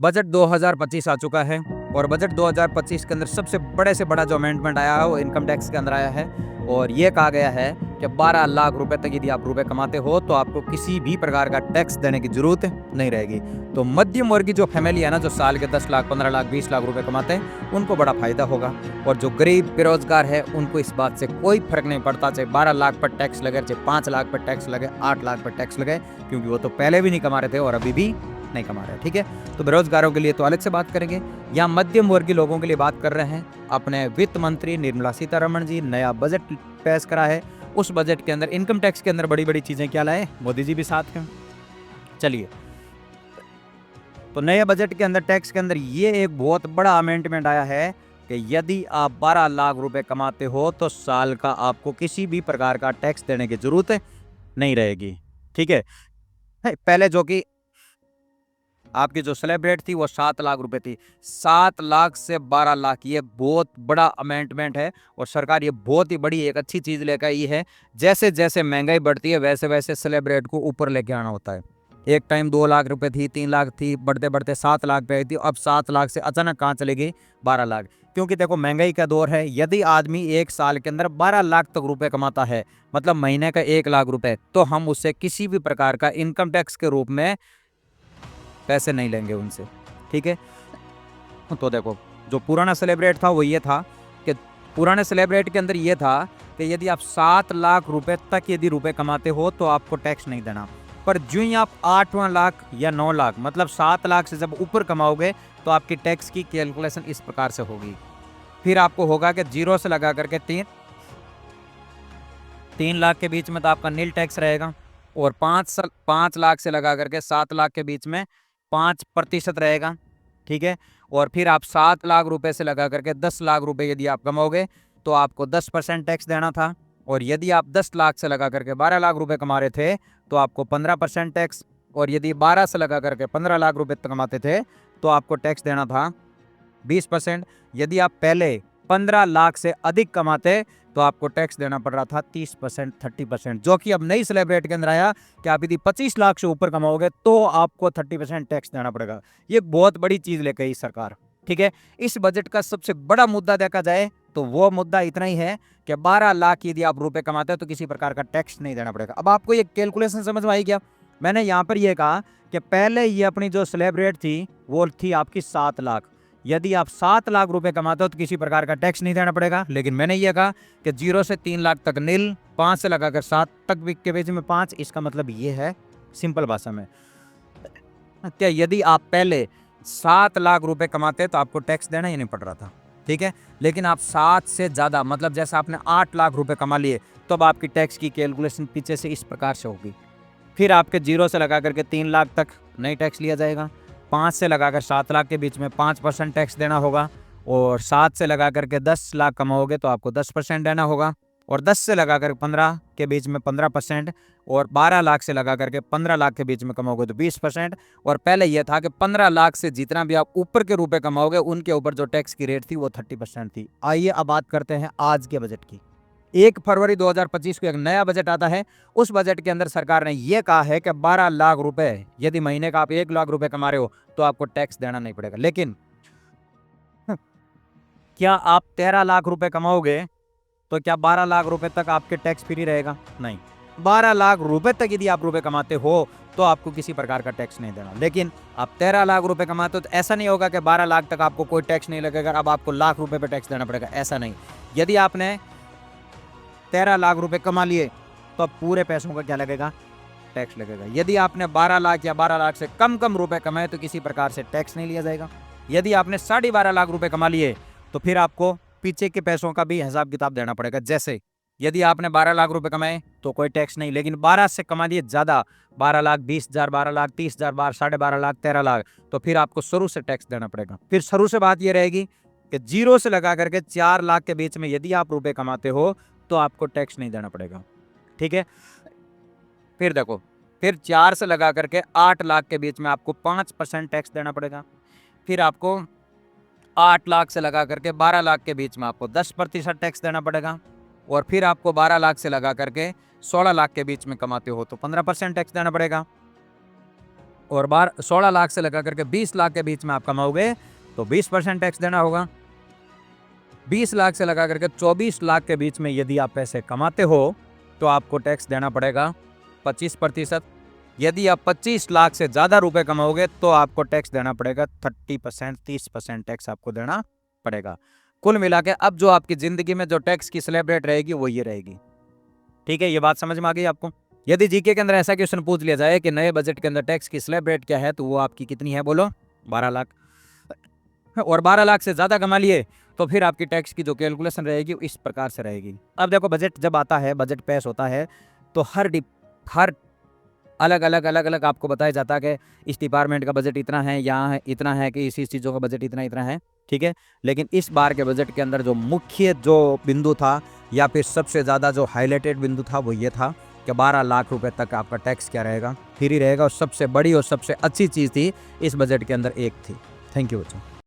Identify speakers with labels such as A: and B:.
A: Budget 2025 आ चुका है और बजट 2025 के अंदर सबसे बड़े से बड़ा जो अमेंडमेंट आया है वो इनकम टैक्स के अंदर आया है और ये कहा गया है कि 12 लाख रुपए तक यदि आप रुपए कमाते हो तो आपको किसी भी प्रकार का टैक्स देने की जरूरत नहीं रहेगी। तो मध्यम वर्ग की जो फैमिली है ना, जो साल के 10 लाख 15 लाख 20 लाख रुपए कमाते हैं, उनको बड़ा फायदा होगा। और जो गरीब बेरोजगार है उनको इस बात से कोई फर्क नहीं पड़ता, चाहे 12 लाख पर टैक्स लगे, चाहे 5 लाख पर टैक्स लगे, 8 लाख पर टैक्स लगे, क्योंकि वो तो पहले भी नहीं कमा रहे थे और अभी भी नहीं कमा रहे। ठीक है, तो बेरोजगारों के लिए तो अलग से बात करेंगे, या मध्यम वर्गीय लोगों के लिए बात कर रहे हैं। अपने वित्त मंत्री निर्मला सीतारमण जी नया बजट पेश करा है। उस बजट के अंदर इनकम टैक्स के अंदर बड़ी बड़ी चीजें क्या लाए, मोदी जी भी साथ हैं। चलिए, तो नए बजट के अंदर टैक्स के अंदर ये एक बहुत बड़ा अमेंडमेंट आया है कि यदि आप 12 लाख रुपए कमाते हो तो साल का आपको किसी भी प्रकार का टैक्स देने की जरूरत नहीं रहेगी। ठीक है, पहले जो कि आपकी जो स्लैब रेट थी वो 7 लाख रुपए थी, 7 लाख से 12 लाख, ये बहुत बड़ा अमेंडमेंट है और सरकार ये बहुत ही बड़ी एक अच्छी चीज लेकर आई है। जैसे जैसे महंगाई बढ़ती है वैसे वैसे स्लैब रेट को ऊपर लेके आना होता है। एक टाइम 2 लाख रुपए थी, 3 लाख थी, बढ़ते बढ़ते 7 लाख पे आई थी, अब 7 लाख से अचानक कहाँ चली गई 12 लाख। क्योंकि देखो महंगाई का दौर है, यदि आदमी एक साल के अंदर 12 लाख तक रुपए कमाता है, मतलब महीने का 1 लाख रुपए, तो हम उससे किसी भी प्रकार का इनकम टैक्स के रूप में पैसे नहीं लेंगे उनसे। ठीक है, तो देखो जो पुराना स्लैब रेट था वो ये था कि पुराने स्लैब रेट के अंदर ये था कि यदि आप 7 लाख रुपए तक यदि रुपए कमाते हो तो आपको टैक्स नहीं देना। पर जो ही आप 8वां लाख या 9 लाख, मतलब 7 लाख से जब ऊपर कमाओगे तो आपकी टैक्स की कैलकुलेशन इस प्रकार से होगी। फिर आपको होगा कि 0 से लगा करके 3 लाख के बीच में तो आपका नील टैक्स रहेगा, और 5 लाख से लगा करके 7 लाख के बीच में 5% रहेगा। ठीक है, और फिर आप 7 लाख रुपए से लगा करके 10 लाख रुपए यदि आप कमाओगे तो आपको 10% टैक्स देना था। और यदि आप 10 लाख से लगा करके 12 लाख रुपए कमा रहे थे तो आपको 15% टैक्स, और यदि 12 से लगा करके 15 लाख रुपए कमाते थे तो आपको टैक्स देना था 20%। यदि आप पहले 15 लाख से अधिक कमाते तो आपको टैक्स देना पड़ रहा था 30%, 30%, जो कि अब नई स्लैब रेट के अंदर आया कि आप यदि 25 लाख से ऊपर कमाओगे तो आपको 30% टैक्स देना पड़ेगा। ये बहुत बड़ी चीज लेकर आई सरकार। ठीक है, इस बजट का सबसे बड़ा मुद्दा देखा जाए तो वो मुद्दा इतना ही है कि 12 लाख यदि आप रुपए कमाते हो तो किसी प्रकार का टैक्स नहीं देना पड़ेगा। अब आपको ये कैलकुलेशन समझ में आई क्या? मैंने यहाँ पर यह कहा कि पहले ये अपनी जो स्लैब रेट थी वो थी आपकी 7 लाख। यदि आप 7 लाख रुपए कमाते हो तो किसी प्रकार का टैक्स नहीं देना पड़ेगा। लेकिन मैंने ये कहा कि 0 से 3 लाख तक नील, 5 से लगाकर 7 तक के बीच में 5। इसका मतलब ये है सिंपल भाषा में, क्या यदि आप पहले 7 लाख रुपए कमाते तो आपको टैक्स देना ही नहीं पड़ रहा था। ठीक है, लेकिन आप 7 से ज्यादा, मतलब जैसे आपने 8 लाख रुपए कमा लिए, तो अब आपकी टैक्स की कैलकुलेशन पीछे से इस प्रकार से होगी। फिर आपके 0 से लगा करके 3 लाख तक नहीं टैक्स लिया जाएगा, 5 से लगाकर 7 लाख के बीच में 5% टैक्स देना होगा, और 7 से लगा करके 10 लाख कमाओगे तो आपको 10% देना होगा, और 10 से लगाकर 15 के बीच में 15%, और 12 लाख से लगा करके 15 लाख के बीच में कमाओगे तो 20%। और पहले यह था कि 15 लाख से जितना भी आप ऊपर के रुपए कमाओगे उनके ऊपर जो टैक्स की रेट थी वो 30% थी। आइए अब बात करते हैं आज के बजट की। 1 फरवरी 2025 को एक नया बजट आता है। उस बजट के अंदर सरकार ने यह कहा है कि 12 लाख रुपए, यदि महीने का आप 1 लाख रुपए कमा रहे हो तो आपको टैक्स देना नहीं पड़ेगा। लेकिन क्या आप 13 लाख रुपए कमाओगे तो क्या 12 लाख रुपए तक आपके टैक्स फ्री रहेगा? नहीं, 12 लाख रुपए तक यदि आप रुपए कमाते हो तो आपको किसी प्रकार का टैक्स नहीं देना। लेकिन आप 13 लाख रुपए कमाते हो तो ऐसा नहीं होगा कि 12 लाख तक आपको कोई टैक्स नहीं लगेगा, अब आपको लाख रुपए पे टैक्स देना पड़ेगा, ऐसा नहीं। यदि आपने 13 लाख रुपए कमा लिए तो अब पूरे पैसों का क्या लगेगा? टैक्स लगेगा। यदि आपने 12 लाख या 12 लाख से कम रुपए कमाए तो किसी प्रकार से टैक्स नहीं लिया जाएगा। यदि आपने 12.5 लाख रुपए कमा लिए तो फिर आपको पीछे के पैसों का भी हिसाब किताब देना पड़ेगा। जैसे यदि आपने 12 लाख रुपए कमाए तो कोई टैक्स नहीं, लेकिन 12 से कमा दिए ज्यादा, 12 लाख 20,000, 12 लाख 30,000, 12.5 लाख 13 लाख, तो फिर आपको शुरू से टैक्स देना पड़ेगा। फिर शुरू से बात यह रहेगी कि 0 से लगा करके 4 लाख के बीच में यदि आप रुपए कमाते हो तो आपको टैक्स नहीं देना पड़ेगा। ठीक है, फिर देखो, फिर 4 से लगा करके 8 लाख के बीच में आपको 5% टैक्स देना पड़ेगा। फिर आपको 8 लाख से लगा करके 12 लाख के बीच में आपको 10% टैक्स देना पड़ेगा, और फिर आपको 12 लाख से लगा करके 16 लाख के बीच में कमाते हो तो 15% टैक्स देना पड़ेगा। और 16 लाख से लगा करके 20 लाख के बीच में आप कमाओगे तो 20% टैक्स देना होगा। 20 लाख से लगा करके 24 लाख के बीच में यदि आप पैसे कमाते हो तो आपको टैक्स देना पड़ेगा 25%। यदि आप 25 लाख से ज़्यादा रुपए कमाओगे तो आपको टैक्स देना पड़ेगा 30%, 30% टैक्स आपको देना पड़ेगा। कुल मिला के अब जो आपकी ज़िंदगी में जो टैक्स की स्लैब रेट रहेगी वो ये रहेगी। ठीक है, ये बात समझ में आ गई आपको। यदि जीके के अंदर ऐसा क्वेश्चन पूछ लिया जाए कि नए बजट के अंदर टैक्स की स्लैब रेट क्या है, तो वो आपकी कितनी है, बोलो 12 लाख। और 12 लाख से ज़्यादा कमा लिए तो फिर आपकी टैक्स की जो कैलकुलेशन रहेगी इस प्रकार से रहेगी। अब देखो, बजट जब आता है, बजट पेश होता है तो हर अलग अलग आपको बताया जाता है कि इस डिपार्टमेंट का बजट इतना है, यहाँ है इतना है, कि इसी चीज़ों का बजट इतना है। ठीक है, लेकिन इस बार के बजट के अंदर जो मुख्य जो बिंदु था या फिर सबसे ज़्यादा जो हाईलाइटेड बिंदु था वो ये था कि 12 लाख रुपए तक आपका टैक्स क्या रहेगा, फ्री रहेगा। और सबसे बड़ी और सबसे अच्छी चीज़ थी इस बजट के अंदर एक थी। थैंक यू बच्चों।